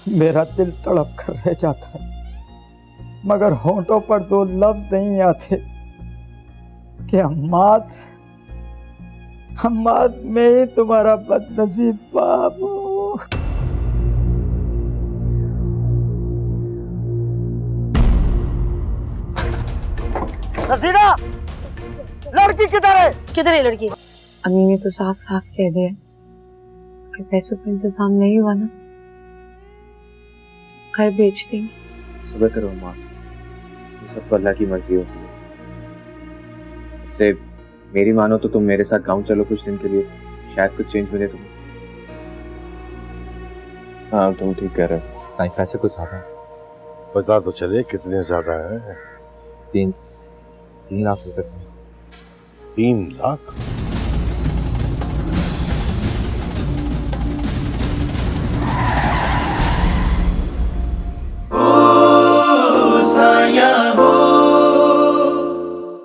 मेरा दिल तड़प कर रह जाता है, मगर होंठों पर दो लफ्ज नहीं आते कि अम्माद, अम्माद मैं ही तुम्हारा बदनसीब बाप हूँ। नसीरा, लड़की किधर है? किधर है लड़की? अम्मी ने तो साफ साफ कह दिया कि पैसों का इंतजाम नहीं हुआ ना, घर बेच देंगे। सब्र करो अम्मा, ये सब तो अल्लाह की मर्जी होती है। इससे मेरी मानो तो तुम मेरे साथ गांव चलो कुछ दिन के लिए, शायद कुछ चेंज मिले तुम्हें। हाँ तुम ठीक कह रहे हो। साईं पैसे कुछ ज्यादा पता तो चले कितने ज्यादा है। 3 लाख रुपए से। 3 लाख?